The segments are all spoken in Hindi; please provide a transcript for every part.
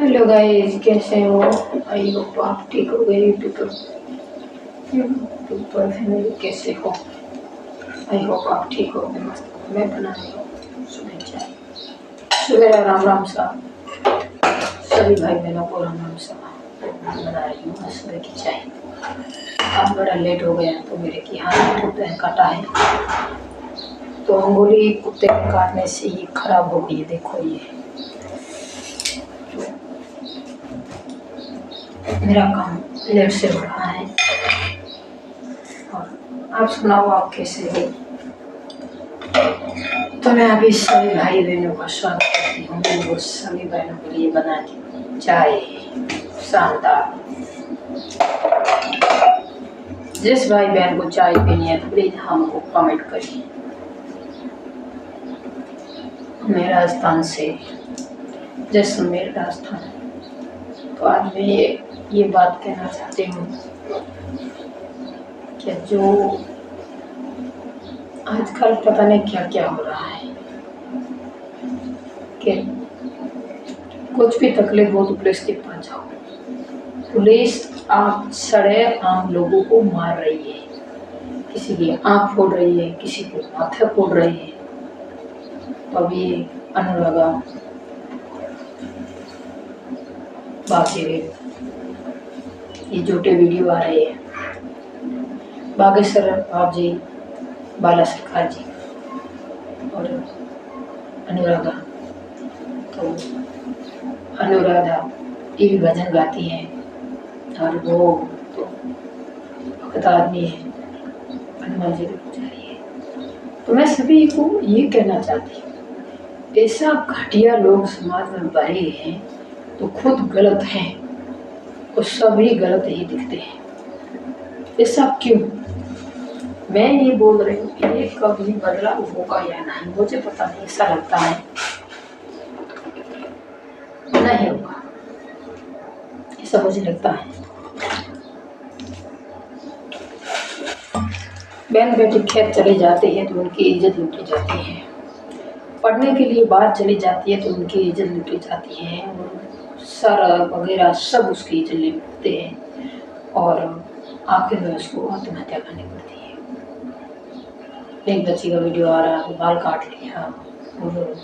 हेलो गाइस, कैसे हो? आई होप आप ठीक हो गए। यूट्यूब पर फैमिली कैसे हो? आई होप आप ठीक हो गए। मैं बना रही हूँ सुबह चाय। सुबह राम राम सा सभी भाई बहनों को राम राम सा। बना रही हूँ सुबह की चाय। आज बड़ा लेट हो गया तो मेरे की हाथ कुत्ते ने काटा है, तो अंगुली कुत्ते के काटने से ही खराब हो गई। देखो ये मेरा काम लेट से हो रहा है। और आप सुनाओ, आप कैसे हो? तो मैं अभी सभी भाई बहनों का स्वागत करती हूँ। वो सभी बहनों के लिए बनाती चाय शानदार। जिस भाई बहन को चाय पीनी है प्लीज हमको कमेंट करिए। मैं राजस्थान से, जैसलमेर राजस्थान। तो आज मैं ये बात कहना चाहती हूँ कि जो आजकल पता नहीं क्या क्या हो रहा है कि कुछ भी तकलीफ हो तो पुलिस के पास जाओ। पुलिस आप सड़े आम लोगों को मार रही है, किसी की आँख फोड़ रही है, किसी को माथा फोड़ रही है। तो अब ये अनुरागा बाकी ये झूठे वीडियो आ रहे हैं। बागेश्वर आप जी, बाला सरकार जी और अनुराधा। तो अनुराधा ये भी भजन गाती है और वो तो भक्त आदमी है, हनुमान जी की पुजारी है। तो मैं सभी को ये कहना चाहती हूँ, ऐसा घटिया लोग समाज में भरे हैं तो खुद गलत हैं और सभी गलत ही दिखते हैं। ऐसा क्यों? मैं ये बोल रही हूँ ये कभी बदलाव होगा या नहीं मुझे पता नहीं। ऐसा लगता है नहीं होगा, ऐसा मुझे लगता है। बहन बेटी खेत चले जाते हैं तो उनकी इज्जत लूटी जाती है, पढ़ने के लिए बाहर चली जाती है तो उनकी इज्जत लूटी जाती है, और सर वगैरह सब उसकी इज्जत लूटते हैं और आखिर में उसको आत्महत्या करनी पड़ती है। एक बच्ची का वीडियो आ रहा है, बाल काट लिया, और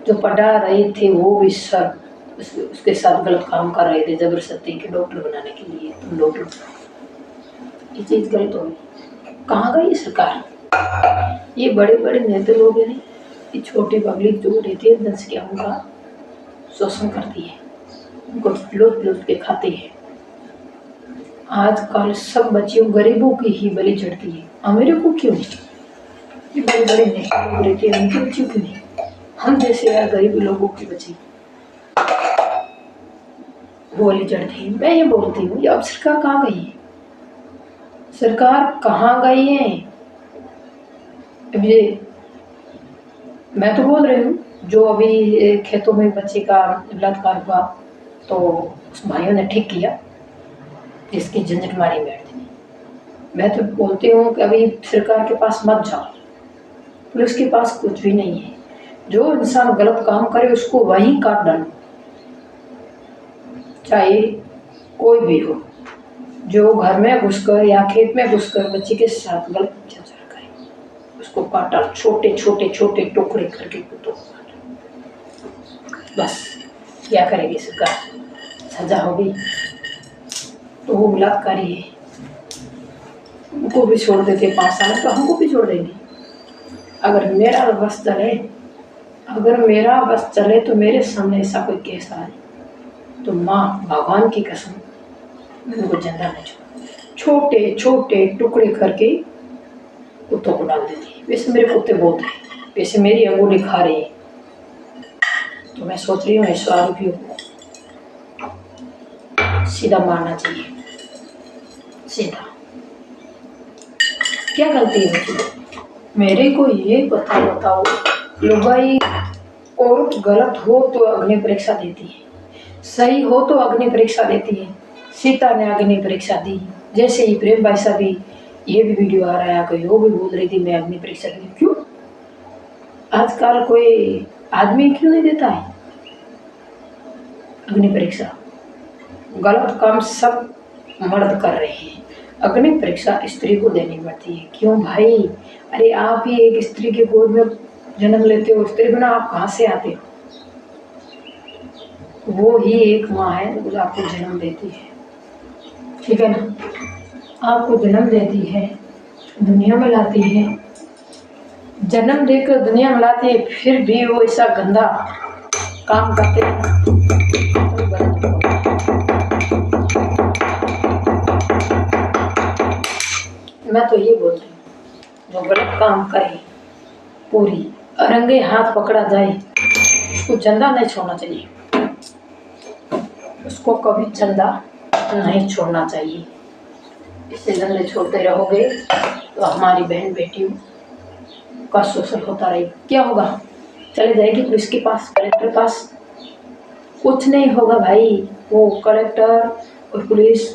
जो पढ़ा रहे थे वो भी सर उसके साथ गलत काम कर रहे थे जबरदस्ती के डॉक्टर बनाने के लिए। तुम डॉक्टर, ये चीज़ गलत होगी। कहाँ गई सरकार? ये बड़े बड़े नेता लोग हैं, ये छोटी पब्लिक जो रहती है जनसंख्या उनका शोषण करती है, उनको लूट लूट के खाती है। आजकल सब बच्चियों गरीबों की ही बलि चढ़ती है। अमीरों को क्यों नहीं? ये बड़े बड़े नेता लोग रहते हैं उनकी बच्चियों क्यों नहीं? हम जैसे यार गरीब लोगों की बच्ची बोली चढ़ती है। मैं ये बोलती हूँ, अब सरकार कहाँ गई है? सरकार कहाँ गई है? अब ये मैं तो बोल रही हूँ, जो अभी खेतों में बच्चे का बलात्कार हुआ तो उस भाइयों ने ठीक किया, जिसकी झंझट मारी बैठ दी। मैं तो बोलती हूँ कि अभी सरकार के पास मत जाओ, पुलिस के पास कुछ भी नहीं है। जो इंसान गलत काम करे उसको वहीं काट डालो, चाहे कोई भी हो। जो घर में घुसकर या खेत में घुसकर बच्ची के साथ गलत अत्याचार करे उसको काट डालो, छोटे छोटे छोटे टुकड़े करके कुत्तों को काट। बस क्या करेगी सरकार? सजा होगी तो वो बलात्कारी है, उनको भी छोड़ देते 5 साल, तो हमको भी छोड़ देंगे। अगर मेरा बस चले, अगर मेरा बस चले तो मेरे सामने ऐसा कोई केस आए तो माँ भगवान की कसम उनको जिंदा न छोटे छोटे टुकड़े करके कुत्तों को डाल देती है। वैसे मेरे कुत्ते बहुत हैं, वैसे मेरी अंगुली खा रही है, तो मैं सोच रही हूँ इस आरोपियों को सीधा मारना चाहिए, सीधा। क्या गलती है मुझे? मेरे को ये बताओ, लुगाई और गलत हो तो अग्नि परीक्षा देती है, सही हो तो अग्नि परीक्षा देती है। सीता ने अग्नि परीक्षा दी, जैसे ही प्रेम भाई साहब भी, ये भी वीडियो आ रहा है कोई, वो भी बोल रही थी मैं अग्नि परीक्षा दी। क्यों आजकल कोई आदमी क्यों नहीं देता है? अग्नि परीक्षा गलत काम सब मर्द कर रहे हैं। अग्नि परीक्षा स्त्री को देनी पड़ती है। क्यों भाई? अरे आप ही एक स्त्री के गोद में जन्म लेते हो, स्त्री बिना आप कहाँ से आते हो? वो ही एक माँ है जो आपको जन्म देती है, ठीक है ना? आपको जन्म देती है, दुनिया में लाती है, जन्म देकर दुनिया में लाती है, फिर भी वो ऐसा गंदा काम करते हैं तो गलत होगा। मैं तो ये बोल रही हूँ, जो गलत काम करे पूरी रंगे हाथ पकड़ा जाए, उसको जिंदा नहीं छोड़ना चाहिए, उसको कभी जिंदा नहीं छोड़ना चाहिए। इससे जिंदा छोड़ते रहोगे तो हमारी बहन बेटियों का शोषण होता रहेगा। क्या होगा? चले जाएगी पुलिस के पास, कलेक्टर के पास, कुछ नहीं होगा भाई। वो कलेक्टर और पुलिस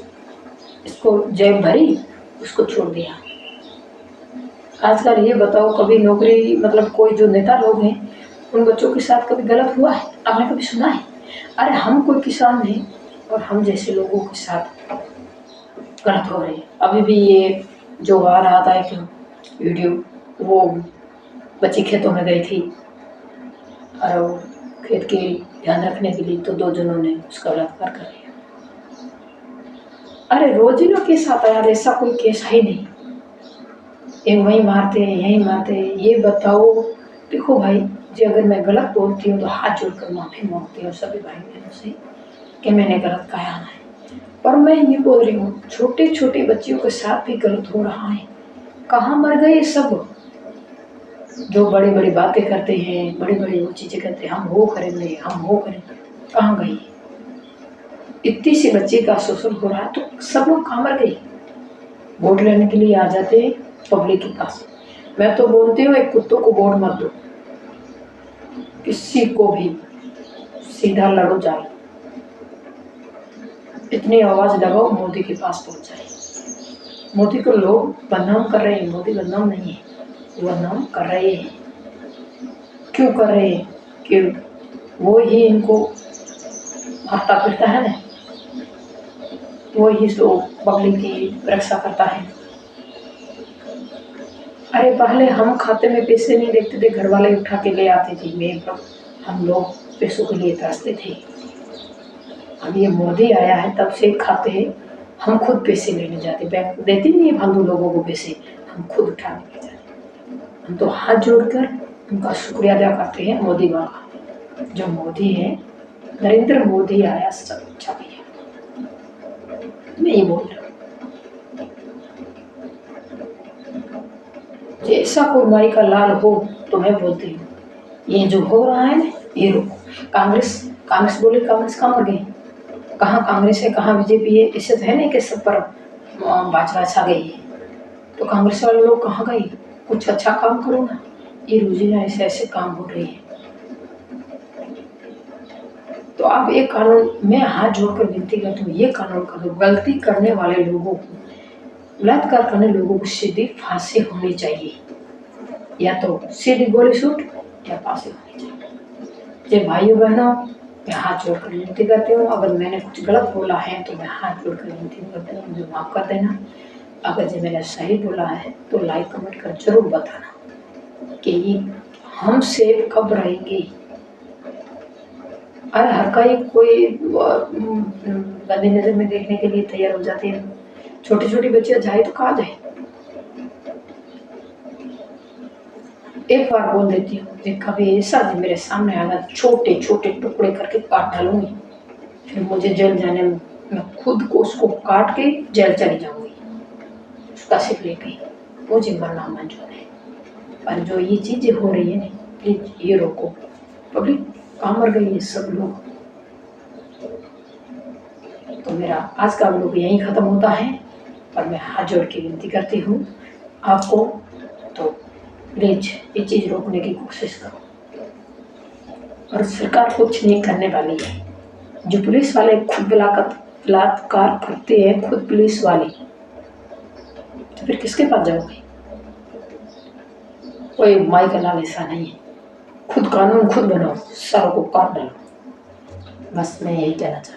इसको जेब भरी, उसको छोड़ दिया। आजकल ये बताओ, कभी नौकरी मतलब कोई जो नेता लोग हैं उन बच्चों के साथ कभी गलत हुआ है? आपने कभी सुना है? अरे हम कोई किसान हैं और हम जैसे लोगों के साथ गलत हो रहे हैं। अभी भी ये जो आ रहा था एक वीडियो, वो बच्ची खेतों में गई थी और वो खेत के ध्यान रखने के लिए तो दो जनों ने उसका बलात्कार कर लिया। अरे रोजिनों के साथ यार ऐसा कोई केस है नहीं, एक वहीं मारते हैं यहीं मारते हैं। ये बताओ, देखो भाई जी, अगर मैं गलत बोलती हूँ तो हाथ जोड़कर माफ़ी मांगती हूँ सभी भाई बहनों से कि मैंने गलत कहा है, पर मैं ये बोल रही हूँ छोटे छोटे बच्चियों के साथ भी गलत हो रहा है। कहाँ मर गए सब जो बड़ी बड़ी बातें करते हैं, बड़ी बड़ी वो चीज़ें करते हैं, हम वो करेंगे हम वो करेंगे, कहाँ गई? इतनी सी बच्ची का शोषण हो रहा है तो सब लोग कहाँ मर गए? वोट लेने के लिए आ जाते हैं पब्लिक के पास। मैं तो बोलती हूँ एक कुत्तों को वोट मत दो, किसी को भी, सीधा लड़ो जाओ, इतनी आवाज लगाओ मोदी के पास पहुंच जाए। मोदी को लोग बदनाम कर रहे हैं, मोदी बदनाम नहीं है, बदनाम कर रहे हैं। क्यों कर रहे हैं? कि वो ही इनको मारता पीटता है ना, वो ही तो पब्लिक की रक्षा करता है। अरे पहले हम खाते में पैसे नहीं देखते थे, घर वाले उठा के ले आते थे, हम लोग पैसों के लिए तरसते थे। अब ये मोदी आया है तब से खाते हैं, हम खुद पैसे लेने जाते, बैंक देती नहीं है फालतू लोगों को पैसे, हम खुद उठा के जाते। हम तो हाथ जोड़कर उनका शुक्रिया अदा करते हैं मोदी बाबा। जो मोदी है, नरेंद्र मोदी आया सब अच्छा किया, मैं ये बोल रहा हूँ। जैसा कोई माई का लाल हो तो मैं बोलती हूँ ये जो हो रहा है ना ये रोको। कांग्रेस बोले, कांग्रेस कहाँ मर गई? कहाँ कांग्रेस है, कहाँ बीजेपी है? इससे तो है नहीं कि सब पर बाच आ गई है। तो कांग्रेस वाले लोग कहाँ गए? कुछ अच्छा काम करो ना। ये रोजीना ऐसे ऐसे काम हो रही है। तो आप एक कानून, मैं हाथ जोड़कर विनती करती हूँ, ये कानून कर दो। गलती करने वाले लोगों को, बलात्कार करने लोगों को सीधी फांसी होनी चाहिए, या तो सीधी गोली शूट या फांसी होनी चाहिए। जे भाइयों बहनों, मैं हाथ जोड़कर विनती करती हूँ, अगर मैंने कुछ गलत बोला है तो मैं हाथ जोड़कर विनती करती हूँ, मुझे माफ़ कर देना। अगर जो मैंने सही बोला है तो लाइक कमेंट कर जरूर बताना कि ये हम सेफ कब रहेंगे। अरे हर कोई गंदी नजर में देखने के लिए तैयार हो जाते हैं। छोटी छोटी बच्चियां जाए तो कहाँ जाए? एक बार बोल देती हूँ, कभी ऐसा भी मेरे सामने आएगा छोटे छोटे टुकड़े करके काट डालूंगी, फिर मुझे जेल जाने में मैं खुद को उसको काट के जेल चली जाऊंगी, उसका सिर्फ लेके मुझे मरना मंजूर है। पर जो ये चीजें हो रही है ना, प्लीज ये रोको। पब्लिक कहाँ मर गई है सब लोग। तो मेरा आज का व्लॉग यहीं ख़त्म होता है, पर मैं हाथ जोड़ के विनती करती हूँ आपको, तो प्लीज ये चीज़ रोकने की कोशिश करो। और सरकार कुछ नहीं करने वाली है। जो पुलिस वाले खुद बलात्कार करते हैं, खुद पुलिस वाले, तो फिर किसके पास जाओगे? कोई माई का लाल ऐसा नहीं है। खुद कानून खुद बनाओ, सारों को काट डालो। बस मैं यही कहना चाहती हूँ।